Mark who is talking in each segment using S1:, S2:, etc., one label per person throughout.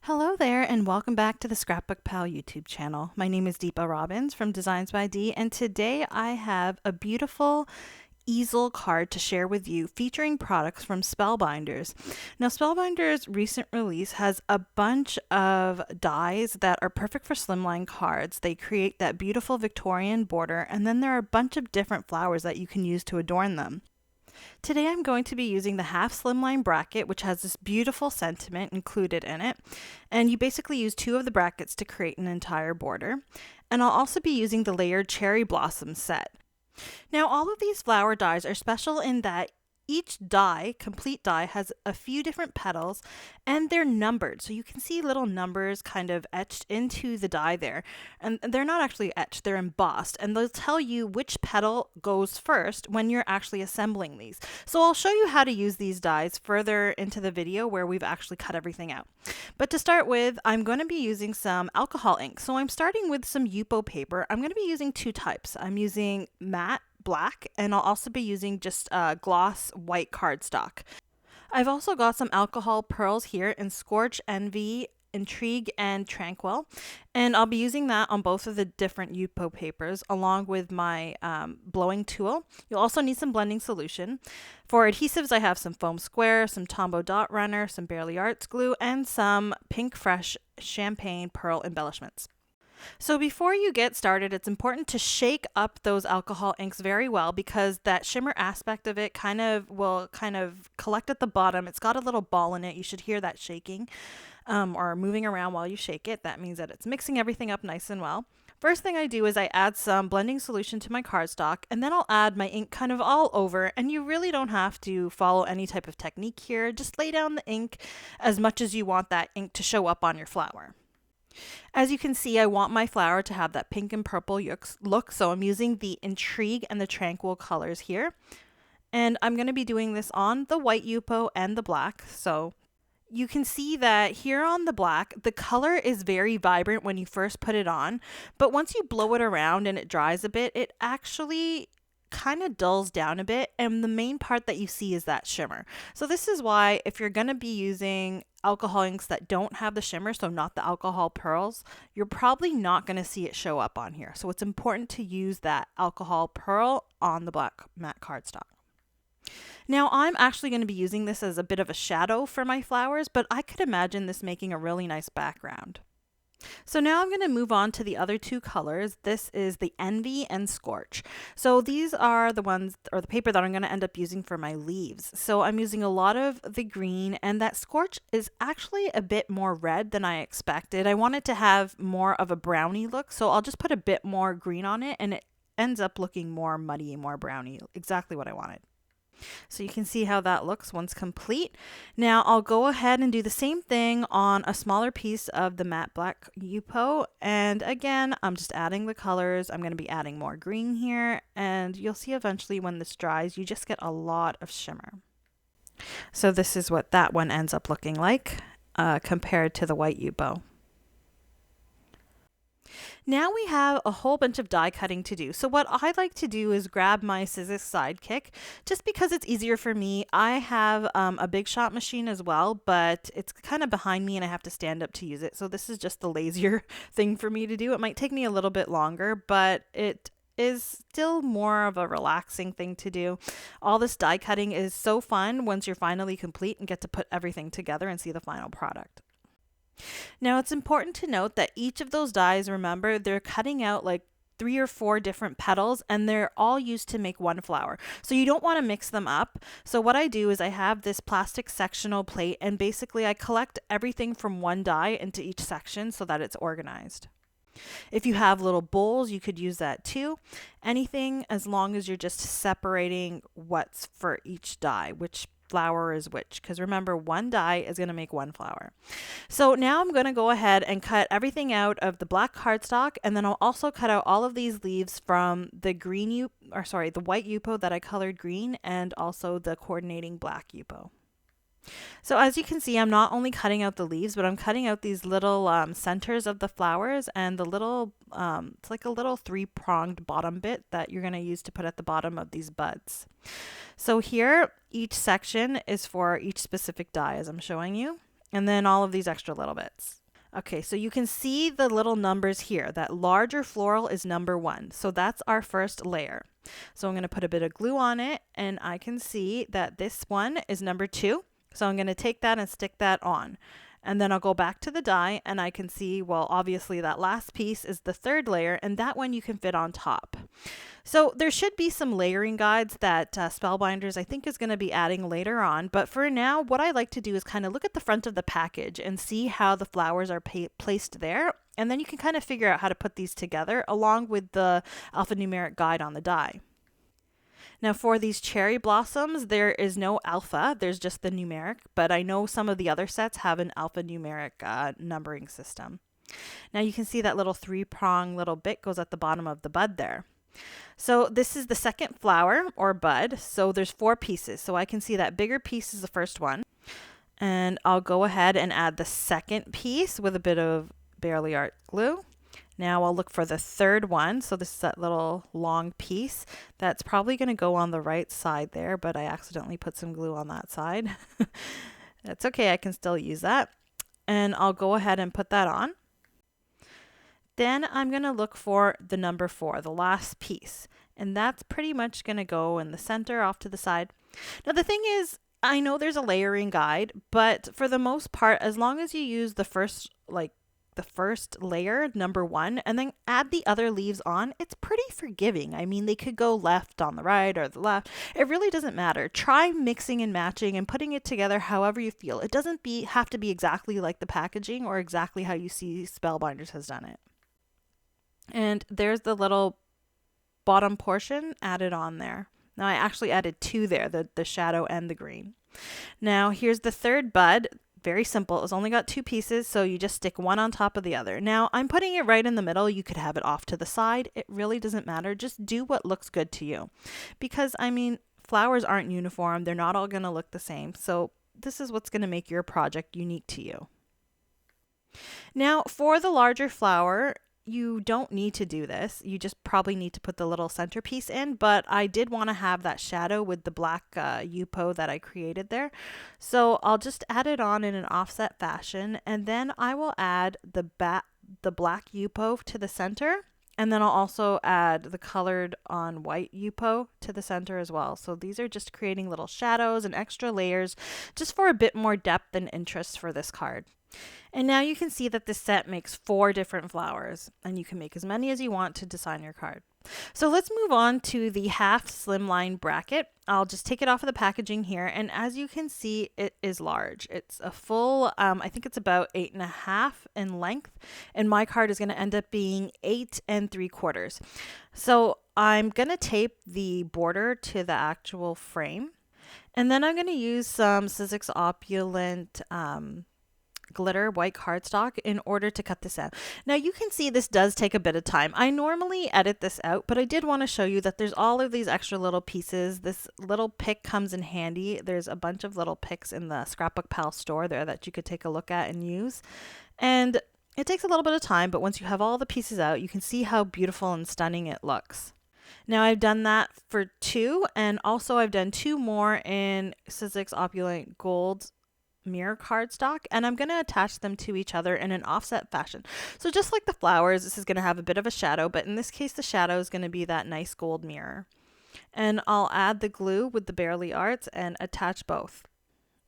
S1: Hello there and welcome back to the ScrapbookPal YouTube channel. My name is Deepa Robbins from DeeZinesByD, and today I have a beautiful easel card to share with you featuring products from Spellbinders. Now, Spellbinders' recent release has a bunch of dies that are perfect for slimline cards. They create that beautiful Victorian border, and then there are a bunch of different flowers that you can use to adorn them. Today I'm going to be using the half slimline bracket, which has this beautiful sentiment included in it, and you basically use two of the brackets to create an entire border. And I'll also be using the layered cherry blossom set. Now, all of these flower dies are special in that each die, complete die, has a few different petals and they're numbered. So you can see little numbers kind of etched into the die there. And they're not actually etched, they're embossed. And they'll tell you which petal goes first when you're actually assembling these. So I'll show you how to use these dies further into the video where we've actually cut everything out. But to start with, I'm going to be using some alcohol ink. So I'm starting with some Yupo paper. I'm going to be using two types. I'm using matte black, and I'll also be using just gloss white cardstock. I've also got some alcohol pearls here in Scorch, Envy, Intrigue, and Tranquil, and I'll be using that on both of the different Yupo papers along with my blowing tool. You'll also need some blending solution. For adhesives, I have some foam square, some Tombow dot runner, some Barely Arts glue, and some Pink Fresh champagne pearl embellishments. So before you get started, it's important to shake up those alcohol inks very well because that shimmer aspect of it will collect at the bottom. It's got a little ball in it. You should hear that shaking or moving around while you shake it. That means that it's mixing everything up nice and well. First thing I do is I add some blending solution to my cardstock, and then I'll add my ink kind of all over, and you really don't have to follow any type of technique here. Just lay down the ink as much as you want that ink to show up on your flower. As you can see, I want my flower to have that pink and purple look, so I'm using the Intrigue and the Tranquil colors here. And I'm going to be doing this on the white Yupo and the black. So you can see that here on the black, the color is very vibrant when you first put it on, but once you blow it around and it dries a bit, it actually kind of dulls down a bit, and the main part that you see is that shimmer. So this is why if you're going to be using alcohol inks that don't have the shimmer, so not the alcohol pearls, you're probably not going to see it show up on here. So it's important to use that alcohol pearl on the black matte cardstock. Now I'm actually going to be using this as a bit of a shadow for my flowers, but I could imagine this making a really nice background. So now I'm going to move on to the other two colors. This is the Envy and Scorch. So these are the ones, or the paper that I'm going to end up using for my leaves. So I'm using a lot of the green, and that Scorch is actually a bit more red than I expected. I wanted to have more of a brownie look, so I'll just put a bit more green on it, and it ends up looking more muddy, more brownie, exactly what I wanted. So you can see how that looks once complete. Now I'll go ahead and do the same thing on a smaller piece of the matte black Yupo. And again, I'm just adding the colors. I'm going to be adding more green here. And you'll see eventually when this dries, you just get a lot of shimmer. So this is what that one ends up looking like compared to the white Yupo. Now we have a whole bunch of die cutting to do. So what I like to do is grab my scissors sidekick just because it's easier for me. I have a big shot machine as well, but it's kind of behind me and I have to stand up to use it. So this is just the lazier thing for me to do. It might take me a little bit longer, but it is still more of a relaxing thing to do. All this die cutting is so fun once you're finally complete and get to put everything together and see the final product. Now it's important to note that each of those dies, remember, they're cutting out like 3 or 4 different petals and they're all used to make one flower. So you don't want to mix them up. So what I do is I have this plastic sectional plate and basically I collect everything from one die into each section so that it's organized. If you have little bowls, you could use that too. Anything as long as you're just separating what's for each die, which flower is which, because remember, one die is going to make one flower. So now I'm going to go ahead and cut everything out of the black cardstock, and then I'll also cut out all of these leaves from the the white Yupo that I colored green, and also the coordinating black Yupo. So as you can see, I'm not only cutting out the leaves, but I'm cutting out these little centers of the flowers and the little, it's like a little 3-pronged bottom bit that you're going to use to put at the bottom of these buds. So here, each section is for each specific die as I'm showing you. and then all of these extra little bits. Okay, so you can see the little numbers here. That larger floral is number 1. So that's our first layer. So I'm going to put a bit of glue on it, and I can see that this one is number 2. So I'm going to take that and stick that on. And then I'll go back to the die, and I can see, well, obviously that last piece is the 3rd layer, and that one you can fit on top. So there should be some layering guides that Spellbinders I think is going to be adding later on. But for now, what I like to do is kind of look at the front of the package and see how the flowers are placed there. And then you can kind of figure out how to put these together along with the alphanumeric guide on the die. Now for these cherry blossoms, there is no alpha, there's just the numeric, but I know some of the other sets have an alphanumeric numbering system. Now you can see that little 3-prong little bit goes at the bottom of the bud there. So this is the second flower or bud, so there's 4 pieces. So I can see that bigger piece is the first one. And I'll go ahead and add the second piece with a bit of Barely Art glue. Now I'll look for the 3rd one. So this is that little long piece. That's probably going to go on the right side there, but I accidentally put some glue on that side. That's okay, I can still use that. And I'll go ahead and put that on. Then I'm going to look for the number 4, the last piece. And that's pretty much going to go in the center off to the side. Now the thing is, I know there's a layering guide, but for the most part, as long as you use the first layer, number 1, and then add the other leaves on, it's pretty forgiving. I mean, they could go left on the right or the left. It really doesn't matter. Try mixing and matching and putting it together however you feel. It doesn't have to be exactly like the packaging or exactly how you see Spellbinders has done it. And there's the little bottom portion added on there. Now I actually added 2 there, the shadow and the green. Now here's the 3rd bud. Very simple. It's only got 2 pieces, so you just stick one on top of the other. Now I'm putting it right in the middle. You could have it off to the side. It really doesn't matter. Just do what looks good to you. Because, I mean, flowers aren't uniform. They're not all going to look the same. So this is what's going to make your project unique to you. Now for the larger flower, you don't need to do this. You just probably need to put the little centerpiece in, but I did want to have that shadow with the black UPO that I created there. So I'll just add it on in an offset fashion, and then I will add the black UPO to the center, and then I'll also add the colored on white UPO to the center as well. So these are just creating little shadows and extra layers just for a bit more depth and interest for this card. And now you can see that this set makes 4 different flowers, and you can make as many as you want to design your card. So let's move on to the half slimline bracket. I'll just take it off of the packaging here, and as you can see, it is large. It's a full, I think it's about 8.5 in length, and my card is going to end up being 8 3/4. So I'm going to tape the border to the actual frame, and then I'm going to use some Sizzix Opulent glitter white cardstock in order to cut this out. Now you can see this does take a bit of time. I normally edit this out, but I did want to show you that there's all of these extra little pieces. This little pick comes in handy. There's a bunch of little picks in the ScrapbookPal store there that you could take a look at and use. And it takes a little bit of time, but once you have all the pieces out, you can see how beautiful and stunning it looks. Now I've done that for 2, and also I've done 2 more in Sizzix Opulent Gold mirror cardstock, and I'm going to attach them to each other in an offset fashion. So just like the flowers, this is going to have a bit of a shadow, but in this case the shadow is going to be that nice gold mirror. And I'll add the glue with the Barely Arts and attach both.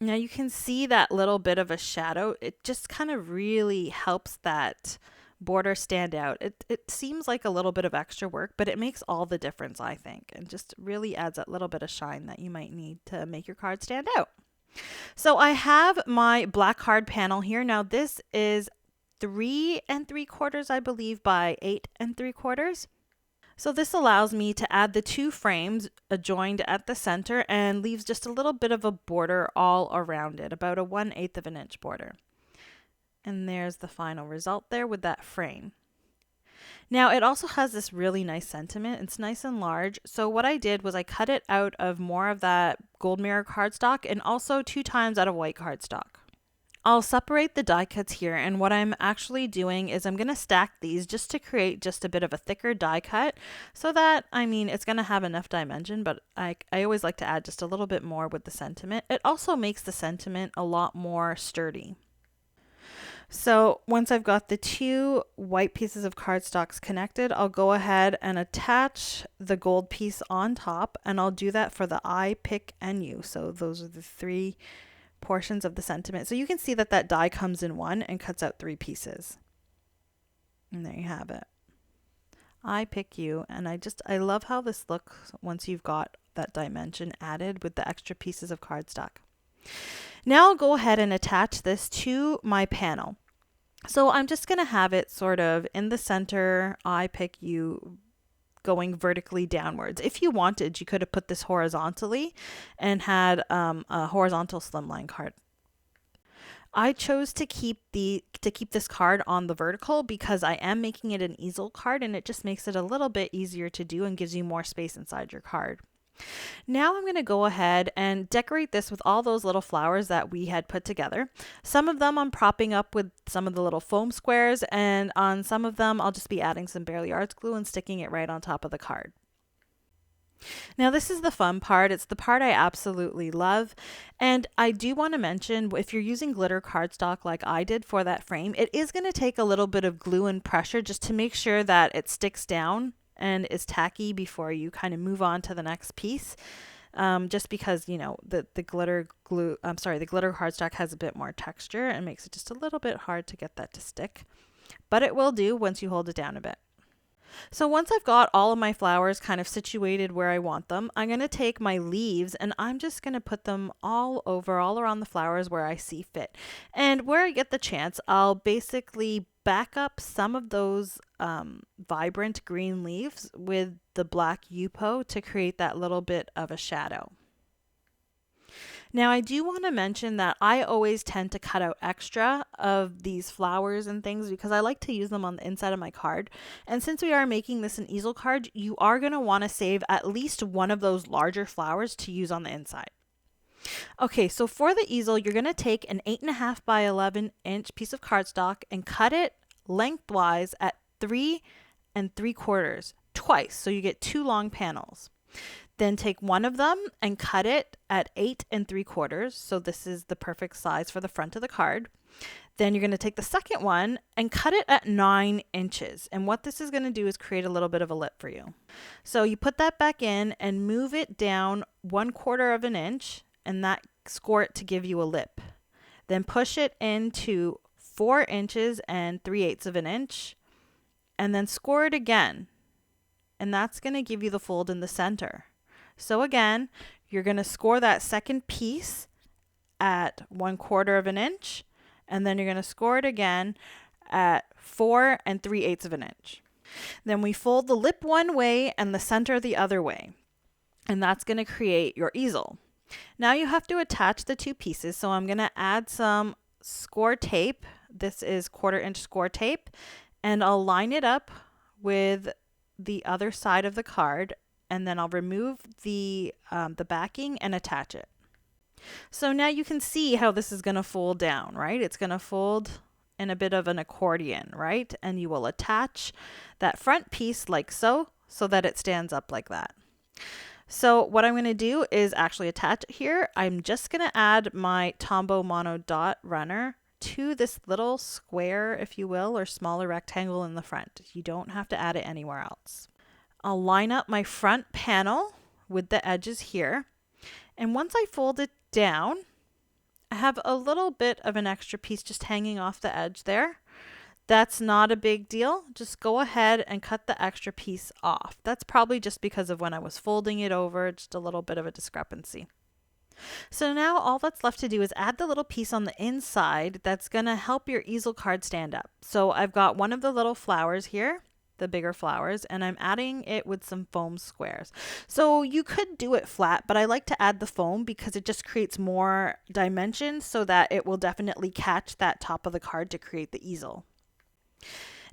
S1: Now you can see that little bit of a shadow. It just kind of really helps that border stand out. It seems like a little bit of extra work, but it makes all the difference, I think, and just really adds that little bit of shine that you might need to make your card stand out. So I have my black card panel here. Now this is 3 3/4, I believe, by 8 3/4. So this allows me to add the 2 frames adjoined at the center and leaves just a little bit of a border all around it, about a 1/8 of an inch border. And there's the final result there with that frame. Now it also has this really nice sentiment. It's nice and large. So what I did was I cut it out of more of that gold mirror cardstock and also 2 times out of white cardstock. I'll separate the die cuts here, and what I'm actually doing is I'm going to stack these just to create just a bit of a thicker die cut so that, I mean, it's going to have enough dimension, but I always like to add just a little bit more with the sentiment. It also makes the sentiment a lot more sturdy. So once I've got the two white pieces of cardstocks connected, I'll go ahead and attach the gold piece on top, and I'll do that for the I, pick, and U. So those are the three portions of the sentiment. So you can see that that die comes in one and cuts out three pieces. And there you have it. I, pick, you. And I love how this looks once you've got that dimension added with the extra pieces of cardstock. Now I'll go ahead and attach this to my panel. So I'm just going to have it sort of in the center, I, pick, you, going vertically downwards. If you wanted, you could have put this horizontally and had a horizontal slimline card. I chose to keep this card on the vertical because I am making it an easel card, and it just makes it a little bit easier to do and gives you more space inside your card. Now I'm going to go ahead and decorate this with all those little flowers that we had put together. Some of them I'm propping up with some of the little foam squares, and on some of them I'll just be adding some Barely Arts glue and sticking it right on top of the card. Now this is the fun part. It's the part I absolutely love. And I do want to mention, if you're using glitter cardstock like I did for that frame, it is going to take a little bit of glue and pressure just to make sure that it sticks down and is tacky before you kind of move on to the next piece. Just because, you know, the glitter cardstock has a bit more texture and makes it just a little bit hard to get that to stick. But it will do once you hold it down a bit. So once I've got all of my flowers kind of situated where I want them, I'm going to take my leaves and I'm just going to put them all around the flowers where I see fit. And where I get the chance, I'll basically back up some of those vibrant green leaves with the black Yupo to create that little bit of a shadow. Now I do want to mention that I always tend to cut out extra of these flowers and things because I like to use them on the inside of my card. And since we are making this an easel card, you are going to want to save at least one of those larger flowers to use on the inside. Okay, so for the easel, you're going to take an 8.5 by 11 inch piece of cardstock and cut it lengthwise at 3 3/4 twice, so you get two long panels. Then take one of them and cut it at 8 3/4. So this is the perfect size for the front of the card. Then you're going to take the second one and cut it at 9 inches. And what this is going to do is create a little bit of a lip for you. So you put that back in and move it down 1/4 of an inch, and that score it to give you a lip. Then push it into 4 inches and 3/8 of an inch, and then score it again. And that's going to give you the fold in the center. So again, you're going to score that second piece at 1/4 of an inch, and then you're going to score it again at 4 3/8 of an inch. Then we fold the lip one way and the center the other way, and that's going to create your easel. Now you have to attach the two pieces, so I'm going to add some score tape. This is 1/4 inch score tape, and I'll line it up with the other side of the card, and then I'll remove the backing and attach it. So now you can see how this is going to fold down, right? It's going to fold in a bit of an accordion, right? And you will attach that front piece like so that it stands up like that. So what I'm going to do is actually attach it here. I'm just going to add my Tombow Mono Dot runner to this little square, if you will, or smaller rectangle in the front. You don't have to add it anywhere else. I'll line up my front panel with the edges here. And once I fold it down, I have a little bit of an extra piece just hanging off the edge there. That's not a big deal. Just go ahead and cut the extra piece off. That's probably just because of when I was folding it over, just a little bit of a discrepancy. So now all that's left to do is add the little piece on the inside that's going to help your easel card stand up. So I've got one of the little flowers here, the bigger flowers, and I'm adding it with some foam squares. So you could do it flat, but I like to add the foam because it just creates more dimensions so that it will definitely catch that top of the card to create the easel.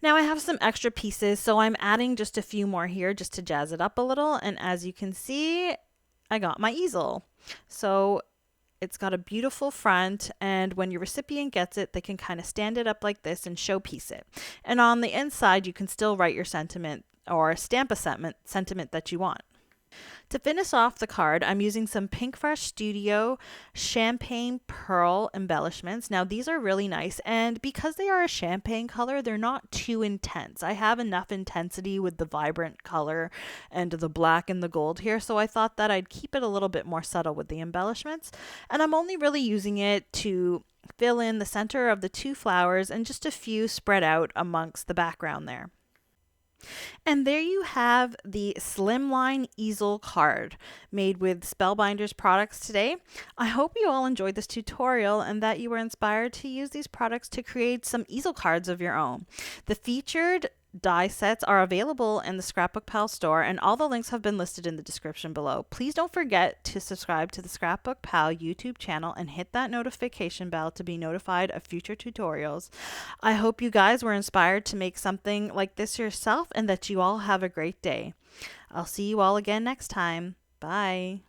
S1: Now I have some extra pieces, so I'm adding just a few more here just to jazz it up a little, and as you can see, I got my easel. So it's got a beautiful front, and when your recipient gets it, they can kind of stand it up like this and showpiece it. And on the inside, you can still write your sentiment or stamp a sentiment that you want. To finish off the card, I'm using some Pinkfresh Studio Champagne Pearl embellishments. Now, these are really nice, and because they are a champagne color, they're not too intense. I have enough intensity with the vibrant color and the black and the gold here, so I thought that I'd keep it a little bit more subtle with the embellishments. And I'm only really using it to fill in the center of the two flowers and just a few spread out amongst the background there. And there you have the Slimline Easel Card made with Spellbinders products today. I hope you all enjoyed this tutorial and that you were inspired to use these products to create some easel cards of your own. The featured die sets are available in the ScrapbookPal store, and all the links have been listed in the description below. Please don't forget to subscribe to the ScrapbookPal YouTube channel and hit that notification bell to be notified of future tutorials. I hope you guys were inspired to make something like this yourself and that you all have a great day. I'll see you all again next time. Bye.